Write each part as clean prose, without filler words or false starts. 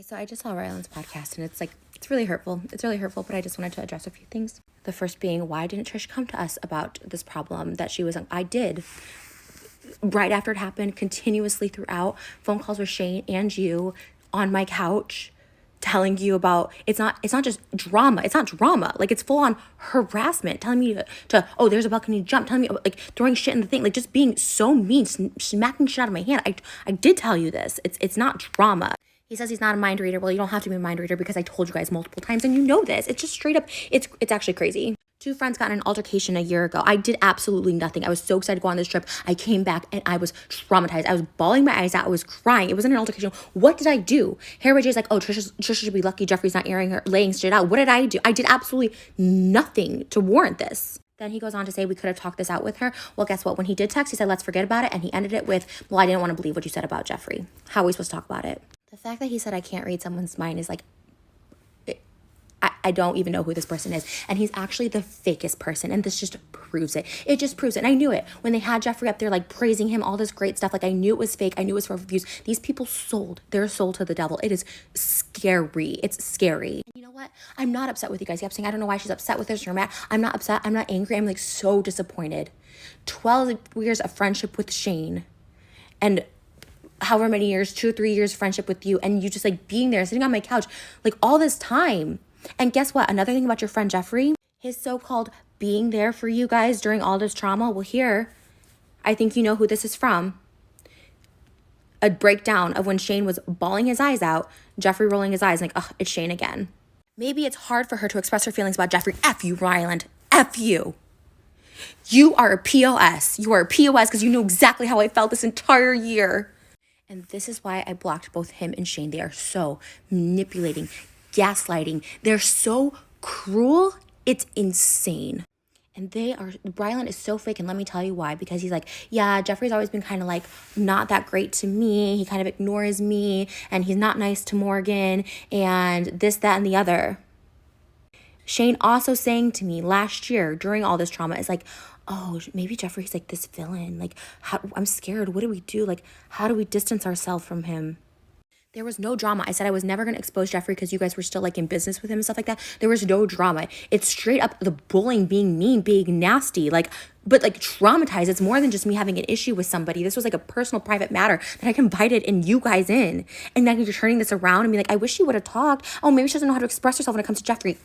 So I just saw Ryland's podcast and it's really hurtful. It's really hurtful, but I just wanted to address a few things. The first being, why didn't Trish come to us about this problem that she was on? I did. Right after it happened, continuously throughout, phone calls with Shane and you on my couch telling you about, it's not just drama. It's not drama. Like, it's full on harassment, telling me to oh, there's a balcony jump, telling me, like, throwing shit in the thing, like, just being so mean, smacking shit out of my hand. I did tell you this. It's not drama. He says he's not a mind reader. Well, you don't have to be a mind reader because I told you guys multiple times and you know this. It's just straight up, it's actually crazy. Two friends got in an altercation a year ago. I did absolutely nothing. I was so excited to go on this trip. I came back and I was traumatized. I was bawling my eyes out. I was crying. It wasn't an altercation. What did I do? Harry J's like, oh, Trisha should be lucky Jeffree's not laying shit out. What did I do? I did absolutely nothing to warrant this. Then he goes on to say we could have talked this out with her. Well, guess what? When he did text, he said, let's forget about it. And he ended it with, well, I didn't want to believe what you said about Jeffree. How are we supposed to talk about it? The fact that he said I can't read someone's mind is like, I don't even know who this person is. And he's actually the fakest person. And this just proves it. It just proves it. And I knew it. When they had Jeffree up there, like, praising him, all this great stuff. Like, I knew it was fake. I knew it was for views. These people sold their soul to the devil. It is scary. It's scary. And you know what? I'm not upset with you guys. You kept saying, I don't know why she's upset with us or mad. I'm not upset. I'm not angry. I'm, like, so disappointed. 12 years of friendship with Shane. And however many years, 2 or 3 years friendship with you. And you just, like, being there, sitting on my couch, like, all this time. And guess what? Another thing about your friend Jeffree, his so-called being there for you guys during all this trauma. Well, here, I think you know who this is from. A breakdown of when Shane was bawling his eyes out, Jeffree rolling his eyes like, oh, it's Shane again. Maybe it's hard for her to express her feelings about Jeffree. F you, Ryland. F you. You are a POS. You are a POS because you know exactly how I felt this entire year. And this is why I blocked both him and Shane. They are so manipulating, gaslighting. They're so cruel. It's insane. And Ryland is so fake. And let me tell you why. Because he's like, yeah, Jeffree's always been kind of like not that great to me. He kind of ignores me. And he's not nice to Morgan. And this, that, and the other. Shane also saying to me last year during all this trauma is like, oh, maybe Jeffree's like this villain. Like, I'm scared. What do we do? Like, how do we distance ourselves from him? There was no drama. I said I was never going to expose Jeffree because you guys were still like in business with him and stuff like that. There was no drama. It's straight up the bullying, being mean, being nasty, like, but like traumatized. It's more than just me having an issue with somebody. This was like a personal, private matter that I confided in you guys in. And then you're turning this around and be like, I wish she would have talked. Oh, maybe she doesn't know how to express herself when it comes to Jeffree.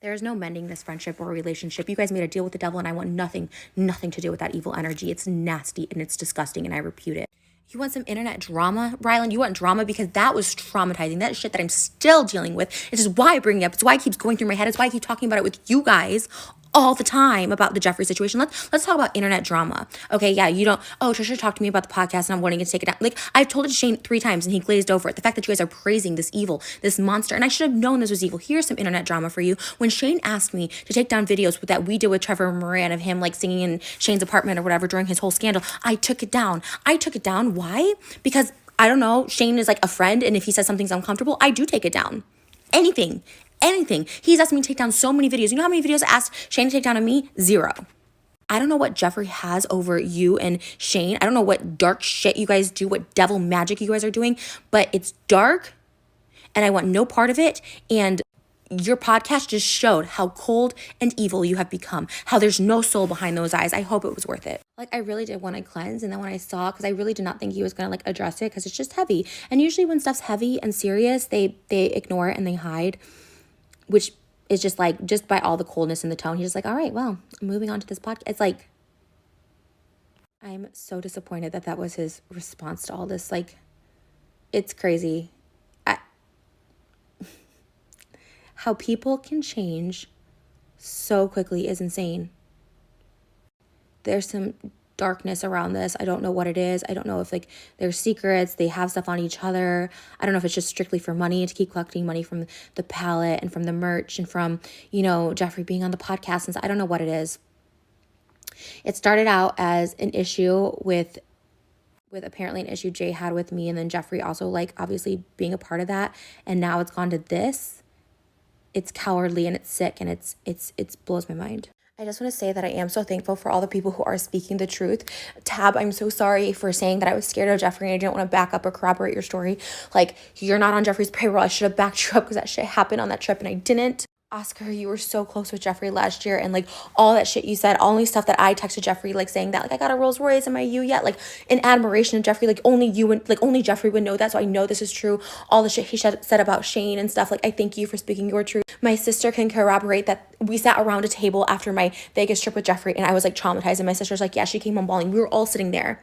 There is no mending this friendship or relationship. You guys made a deal with the devil and I want nothing to do with that evil energy. It's nasty and it's disgusting and I repute it. You want some internet drama, Ryland? You want drama because that was traumatizing. That is shit that I'm still dealing with. It's just why I bring it up. It's why it keeps going through my head. It's why I keep talking about it with you guys all the time about the Jeffree situation. Let's talk about internet drama. Okay, yeah, you don't, oh, Trisha talked to me about the podcast and I'm wanting to take it down. Like, I've told it to Shane 3 times and he glazed over it. The fact that you guys are praising this evil, this monster, and I should have known this was evil. Here's some internet drama for you. When Shane asked me to take down videos that we did with Trevor Moran of him like singing in Shane's apartment or whatever during his whole scandal, I took it down. Why? Because, I don't know, Shane is like a friend and if he says something's uncomfortable, I do take it down. Anything. He's asked me to take down so many videos. You know how many videos I asked Shane to take down of me? 0. I don't know what Jeffree has over you and Shane. I don't know what dark shit you guys do, what devil magic you guys are doing, but it's dark and I want no part of it. And your podcast just showed how cold and evil you have become, how there's no soul behind those eyes. I hope it was worth it. Like, I really did want to cleanse. And then when I saw, because I really did not think he was going to like address it because it's just heavy. And usually when stuff's heavy and serious, they ignore it and they hide, which is just like, just by all the coldness in the tone, he's just like, all right, well, I'm moving on to this podcast. It's like, I'm so disappointed that was his response to all this. Like, it's crazy. How people can change so quickly is insane. There's some darkness around this. I don't know what it is. I don't know if like there's secrets, they have stuff on each other. I don't know if it's just strictly for money, to keep collecting money from the palette and from the merch and from, you know, Jeffree being on the podcast. And so I don't know what it is. It started out as an issue with apparently an issue Jay had with me, and then Jeffree also like obviously being a part of that. And now it's gone to this. It's cowardly and it's sick and it's blows my mind. I just want to say that I am so thankful for all the people who are speaking the truth. Tab, I'm so sorry for saying that I was scared of Jeffree and I didn't want to back up or corroborate your story. Like, you're not on Jeffree's payroll. I should have backed you up because that shit happened on that trip and I didn't. Oscar, you were so close with Jeffree last year, and like all that shit you said, only stuff that I texted Jeffree, like saying that like I got a Rolls Royce, am I you yet? Like in admiration of Jeffree, like only you and like only Jeffree would know that. So I know this is true. All the shit he said about Shane and stuff. Like I thank you for speaking your truth. My sister can corroborate that we sat around a table after my Vegas trip with Jeffree, and I was like traumatized. And my sister's like, yeah, she came home bawling. We were all sitting there.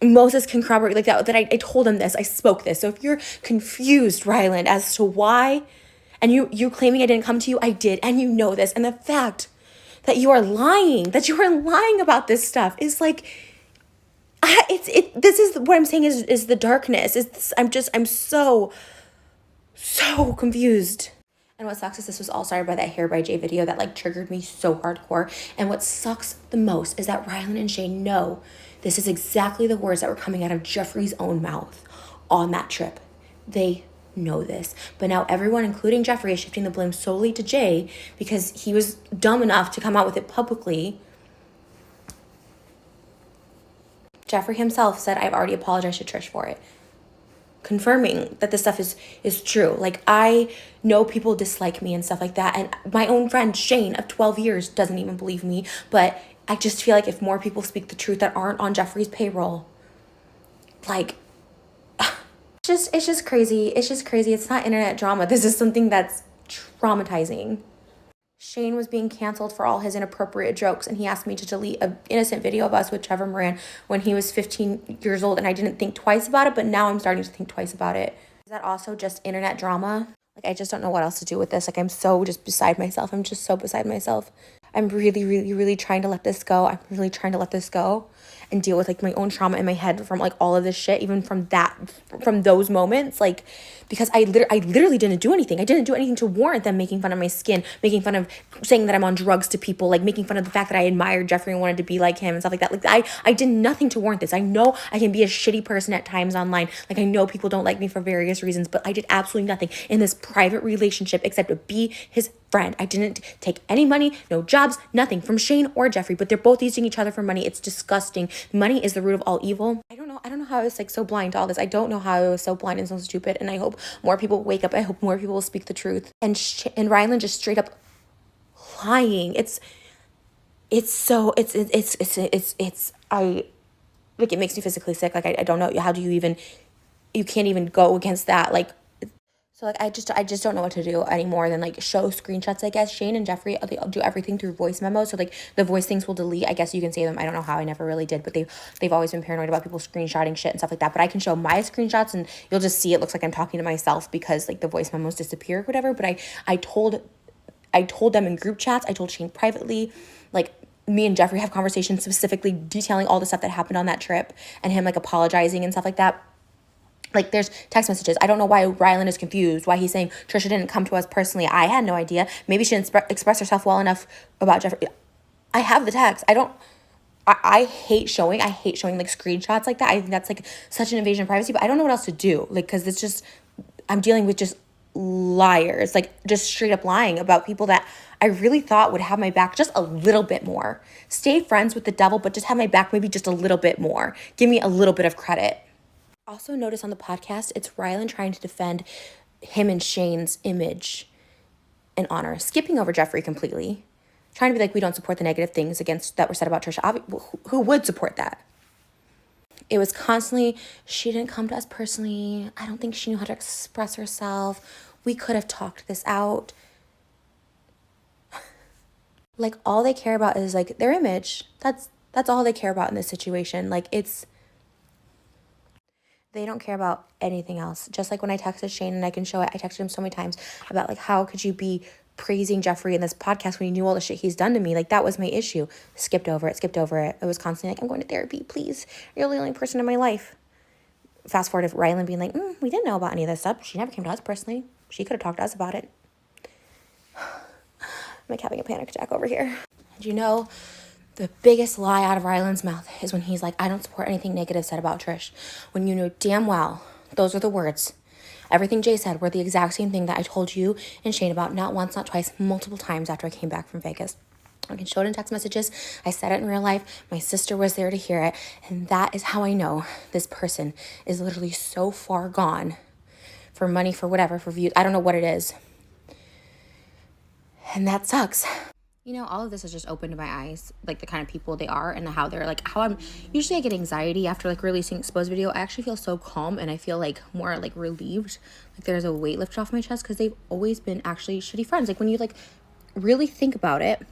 Moses can corroborate like that I told him this. I spoke this. So if you're confused, Ryland, as to why. And you claiming I didn't come to you, I did, and you know this. And the fact that you are lying about this stuff is like, this is what I'm saying is the darkness. I'm so confused. And what sucks is this was all started by that Hair by Jay video that like triggered me so hardcore. And what sucks the most is that Ryland and Shane know this is exactly the words that were coming out of Jeffree's own mouth on that trip. They know this, but now everyone, including Jeffree, is shifting the blame solely to Jay because he was dumb enough to come out with it publicly. Jeffree himself said, I've already apologized to Trish for it, confirming that this stuff is true. Like, I know people dislike me and stuff like that, and my own friend Shane of 12 years doesn't even believe me, but I just feel like if more people speak the truth that aren't on Jeffree's payroll, like, it's just crazy. It's just crazy. It's not internet drama. This is something that's traumatizing. Shane was being canceled for all his inappropriate jokes, and he asked me to delete an innocent video of us with Trevor Moran when he was 15 years old, and I didn't think twice about it, but now I'm starting to think twice about it. Is that also just internet drama? Like, I just don't know what else to do with this. Like, I'm so just beside myself. I'm just so beside myself. I'm really, really, really trying to let this go. I'm really trying to let this go and deal with like my own trauma in my head from like all of this shit, even from those moments, like, because I literally didn't do anything. I didn't do anything to warrant them making fun of my skin, making fun of saying that I'm on drugs to people, like making fun of the fact that I admired Jeffree and wanted to be like him and stuff like that. Like I did nothing to warrant this. I know I can be a shitty person at times online. Like I know people don't like me for various reasons, but I did absolutely nothing in this private relationship except to be his friend. I didn't take any money, no jobs, nothing from Shane or Jeffree, but they're both using each other for money. It's disgusting. Money is the root of all evil. I don't know how I was like so blind to all this. I don't know how I was so blind and so stupid. And I hope more people wake up. I hope more people will speak the truth. And Ryland just straight up lying. It makes me physically sick. Like I don't know, how do you can't even go against that. Like, so like I just don't know what to do anymore than like show screenshots. I guess Shane and Jeffree, they'll do everything through voice memos. So like the voice things will delete. I guess you can say them. I don't know how. I never really did, but they've always been paranoid about people screenshotting shit and stuff like that. But I can show my screenshots and you'll just see it looks like I'm talking to myself because like the voice memos disappear or whatever. But I told them in group chats. I told Shane privately, like, me and Jeffree have conversations specifically detailing all the stuff that happened on that trip and him like apologizing and stuff like that. Like, there's text messages. I don't know why Ryland is confused, why he's saying Trisha didn't come to us personally. I had no idea. Maybe she didn't express herself well enough about Jeffree. I have the text. I hate showing like screenshots like that. I think that's like such an invasion of privacy, but I don't know what else to do. Like, because it's just, I'm dealing with just liars, like just straight up lying about people that I really thought would have my back just a little bit more. Stay friends with the devil, but just have my back maybe just a little bit more. Give me a little bit of credit. Also notice on the podcast, it's Ryland trying to defend him and Shane's image and honor, skipping over Jeffree completely, trying to be like, we don't support the negative things that were said about Trisha. Who would support that? It was constantly, she didn't come to us personally. I don't think she knew how to express herself. We could have talked this out. Like, all they care about is like their image. That's all they care about in this situation. Like, they don't care about anything else. Just like when I texted Shane, and I can show it, I texted him so many times about like, how could you be praising Jeffree in this podcast when you knew all the shit he's done to me? Like, that was my issue. Skipped over it. It was constantly like, I'm going to therapy, please. You're the only person in my life. Fast forward to Ryland being like, we didn't know about any of this stuff. She never came to us personally. She could have talked to us about it. I'm like having a panic attack over here. And you know, the biggest lie out of Ryland's mouth is when he's like, I don't support anything negative said about Trish. When you know damn well those are the words. Everything Jay said were the exact same thing that I told you and Shane about not once, not twice, multiple times after I came back from Vegas. I can show it in text messages. I said it in real life. My sister was there to hear it. And that is how I know this person is literally so far gone for money, for whatever, for views. I don't know what it is. And that sucks. You know, all of this has just opened my eyes, like the kind of people they are and how they're like, how usually I get anxiety after like releasing exposed video. I actually feel so calm and I feel like more like relieved. Like there's a weight lifted off my chest because they've always been actually shitty friends. Like when you like really think about it,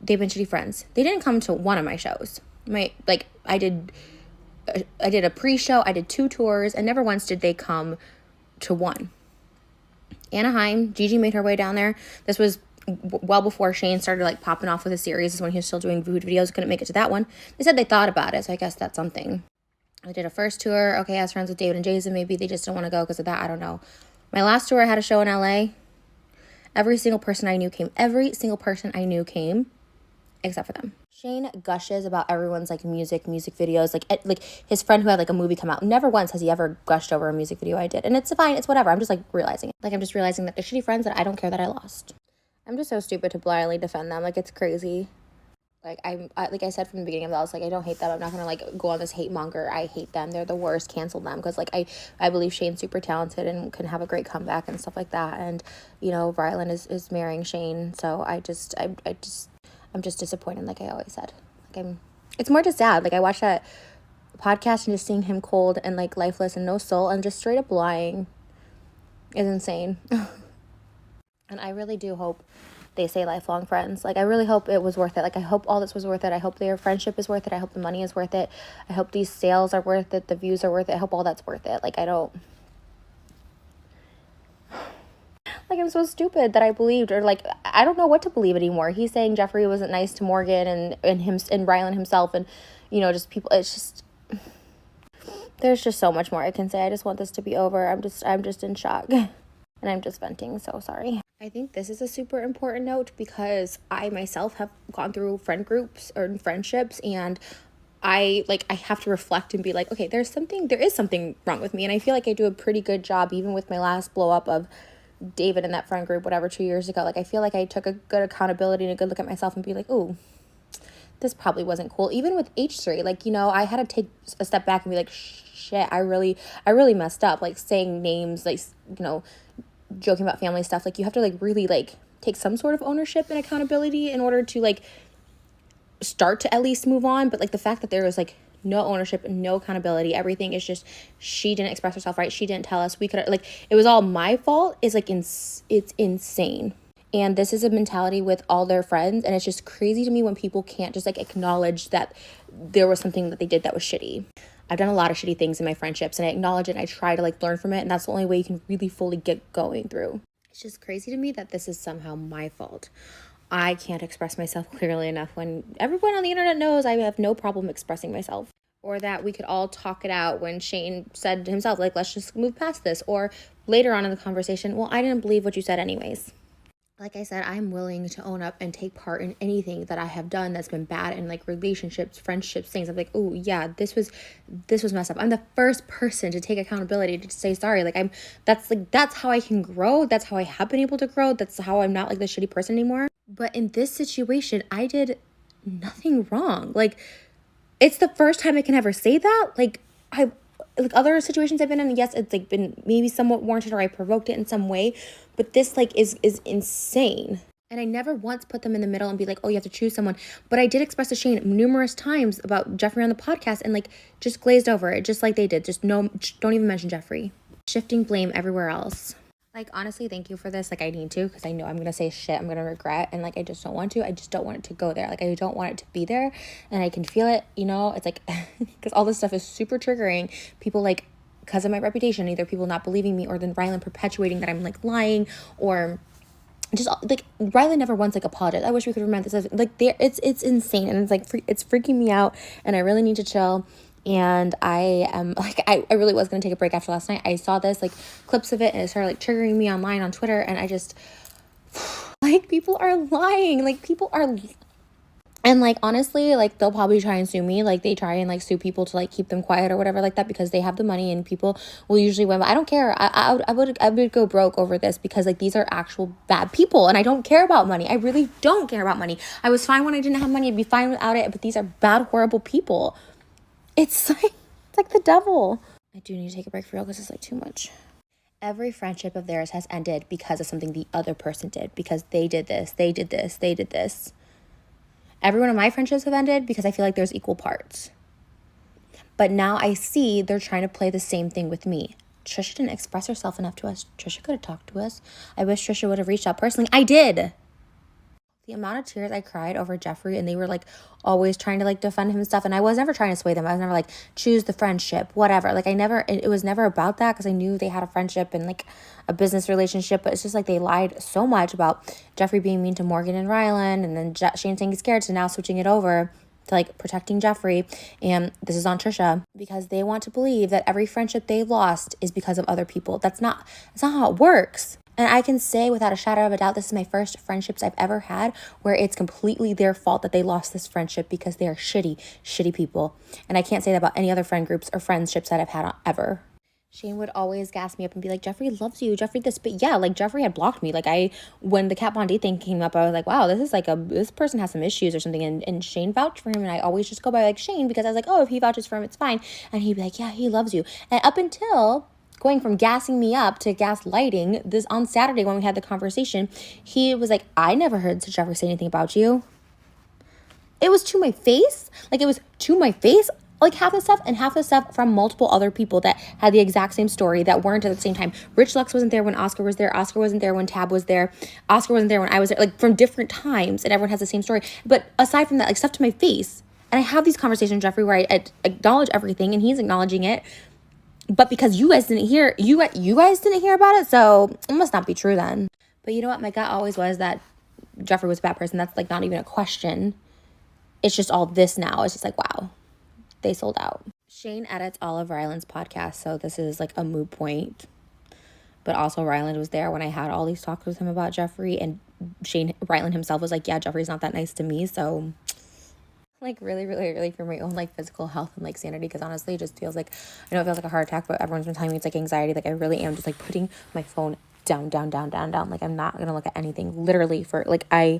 they've been shitty friends. They didn't come to one of my shows. I did a pre-show, I did 2 tours, and never once did they come to one. Anaheim, Gigi made her way down there. This was well before Shane started like popping off with a series. This is when he was still doing food videos. Couldn't make it to that one. They said they thought about it, so I guess that's something. I did a first tour. Okay, I was friends with David and Jason. Maybe they just don't want to go because of that. I don't know. My last tour, I had a show in LA. Every single person I knew came. Every single person I knew came, except for them. Shane gushes about everyone's like music videos, like his friend who had like a movie come out. Never once has he ever gushed over a music video I did, and it's fine, it's whatever. I'm just like realizing it. Like I'm just realizing that they're shitty friends that I don't care that I lost. I'm just so stupid to blindly defend them. Like it's crazy. Like like I said from the beginning of that, I was like, I don't hate them. I'm not gonna like go on this hate monger. I hate them. They're the worst. Cancel them because like I believe Shane's super talented and can have a great comeback and stuff like that. And you know, Ryland is marrying Shane, so I'm just disappointed. Like I always said, like it's more just sad. Like I watched that podcast and just seeing him cold and like lifeless and no soul and just straight up lying is insane. And I really do hope they say lifelong friends. Like I really hope it was worth it. Like I hope all this was worth it. I hope their friendship is worth it. I hope the money is worth it. I hope these sales are worth it. The views are worth it. I hope all that's worth it. Like like I'm so stupid that I believed, or like I don't know what to believe anymore. He's saying Jeffree wasn't nice to Morgan and him and Ryland himself, and you know, just people. It's just there's just so much more I can say. I just want this to be over. I'm just in shock, and I'm just venting. So sorry. I think this is a super important note because I myself have gone through friend groups or friendships, and I have to reflect and be like, okay, there is something wrong with me, and I feel like I do a pretty good job even with my last blow up of David in that friend group, whatever, 2 years ago. Like I feel like I took a good accountability and a good look at myself and be like, oh, this probably wasn't cool. Even with H3, like, you know, I had to take a step back and be like, shit, I really messed up. Like saying names, like, you know, joking about family stuff. Like you have to like really like take some sort of ownership and accountability in order to like start to at least move on. But like the fact that there was like no ownership, no accountability, everything is just, she didn't express herself right, she didn't tell us, we could, like, it was all my fault, is like, it's insane. And this is a mentality with all their friends, and it's just crazy to me when people can't just like acknowledge that there was something that they did that was shitty. I've done a lot of shitty things in my friendships, and I acknowledge it, and I try to like learn from it, and that's the only way you can really fully get going through. It's just crazy to me that this is somehow my fault. I can't express myself clearly enough when everyone on the internet knows I have no problem expressing myself. Or that we could all talk it out when Shane said to himself, like, let's just move past this. Or later on in the conversation, well, I didn't believe what you said anyways. Like I said, I'm willing to own up and take part in anything that I have done that's been bad in like relationships, friendships, things. I'm like, oh yeah, this was messed up. I'm the first person to take accountability, to say sorry. Like that's how I can grow. That's how I have been able to grow. That's how I'm not like the shitty person anymore. But in this situation, I did nothing wrong. Like, it's the first time I can ever say that. Like other situations I've been in, yes, it's like been maybe somewhat warranted or I provoked it in some way, but this like is insane. And I never once put them in the middle and be like, oh, you have to choose someone. But I did express to Shane numerous times about Jeffree on the podcast and like just glazed over it, just like they did. Just don't even mention Jeffree. Shifting blame everywhere else. Like, honestly, thank you for this. Like, I need to, because I know I'm going to say shit I'm going to regret. And, like, I just don't want to. I just don't want it to go there. Like, I don't want it to be there. And I can feel it, you know? It's like, because all this stuff is super triggering. People, like, because of my reputation, either people not believing me or then Ryland perpetuating that I'm, like, lying or just, like, Ryland never once, like, apologized. I wish we could remember this. Like, it's insane. And it's, like, it's freaking me out. And I really need to chill. And I am like, I really was going to take a break after last night. I saw this like clips of it and it started like triggering me online on Twitter. And I just like, people are lying. Like And, like, honestly, like, they'll probably try and sue me. Like, they try and, like, sue people to, like, keep them quiet or whatever like that because they have the money and people will usually win. But I don't care. I would go broke over this because, like, these are actual bad people. And I don't care about money. I really don't care about money. I was fine when I didn't have money. I'd be fine without it. But these are bad, horrible people. It's like the devil. I do need to take a break for real because it's, like, too much. Every friendship of theirs has ended because of something the other person did. Because they did this. They did this. They did this. Every one of my friendships have ended because I feel like there's equal parts. But now I see they're trying to play the same thing with me. Trisha didn't express herself enough to us. Trisha could have talked to us. I wish Trisha would have reached out personally. I did. The amount of tears I cried over Jeffree, and they were, like, always trying to, like, defend him and stuff. And I was never trying to sway them. I was never like, choose the friendship, whatever. Like, it was never about that because I knew they had a friendship and, like, a business relationship. But it's just, like, they lied so much about Jeffree being mean to Morgan and Ryland, and then Shane saying he's scared, to now switching it over to, like, protecting Jeffree. And this is on Trisha because they want to believe that every friendship they lost is because of other people. That's not how it works. And I can say without a shadow of a doubt, this is my first friendships I've ever had where it's completely their fault that they lost this friendship because they are shitty people. And I can't say that about any other friend groups or friendships that I've had ever. Shane would always gas me up and be like, Jeffree loves you, Jeffree this. But yeah, like, Jeffree had blocked me. Like, when the Kat Von D thing came up, I was like, wow, this is like this person has some issues or something. And Shane vouched for him. And I always just go by, like, Shane because I was like, oh, if he vouches for him, it's fine. And he'd be like, yeah, he loves you. And up until going from gassing me up to gaslighting, this on Saturday when we had the conversation, he was like, I never heard Jeffree say anything about you. It was to my face. Like, it was to my face. Like, half the stuff and half the stuff from multiple other people that had the exact same story that weren't at the same time. Rich Lux wasn't there when Oscar was there. Oscar wasn't there when Tab was there. Oscar wasn't there when I was there. Like, from different times, and everyone has the same story. But aside from that, like, stuff to my face. And I have these conversations with Jeffree where I acknowledge everything and he's acknowledging it. But because you guys didn't hear, you guys didn't hear about it, so it must not be true then. But you know what? My gut always was that Jeffree was a bad person. That's, like, not even a question. It's just all this now. It's just like, wow, they sold out. Shane edits all of Ryland's podcasts, so this is, like, a moot point. But also Ryland was there when I had all these talks with him about Jeffree, and Ryland himself was like, yeah, Jeffree's not that nice to me, so... like, really, really, really for my own, like, physical health and, like, sanity, because honestly it just feels like, I know it feels like a heart attack, but everyone's been telling me it's like anxiety. Like, I really am just, like, putting my phone down. Like, I'm not gonna look at anything literally for, like, I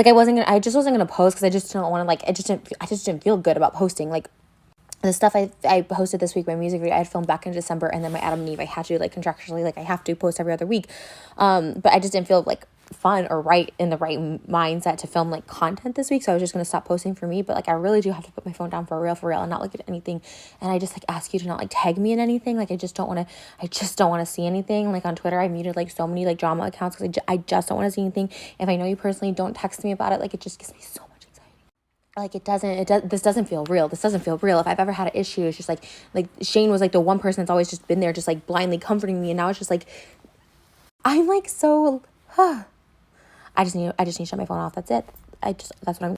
just wasn't gonna post because I just don't want to, like, I just didn't feel good about posting. Like, the stuff I posted this week, my music video, I had filmed back in December, and then my Adam and Eve, I had to, like, contractually, like, I have to post every other week. But I just didn't feel, like, fun or right in the right mindset to film, like, content this week, so I was just gonna stop posting for me. But, like, I really do have to put my phone down for real and not look at anything. And I just, like, ask you to not, like, tag me in anything. Like, I just don't want to see anything. Like, on Twitter I muted, like, so many, like, drama accounts because I just don't want to see anything. If I know you personally, don't text me about it. Like, it just gives me so much anxiety. Like, this doesn't feel real. If I've ever had an issue, it's just like Shane was, like, the one person that's always just been there, just, like, blindly comforting me, and now it's just like I'm, like, so I just need to shut my phone off. That's it. That's what I'm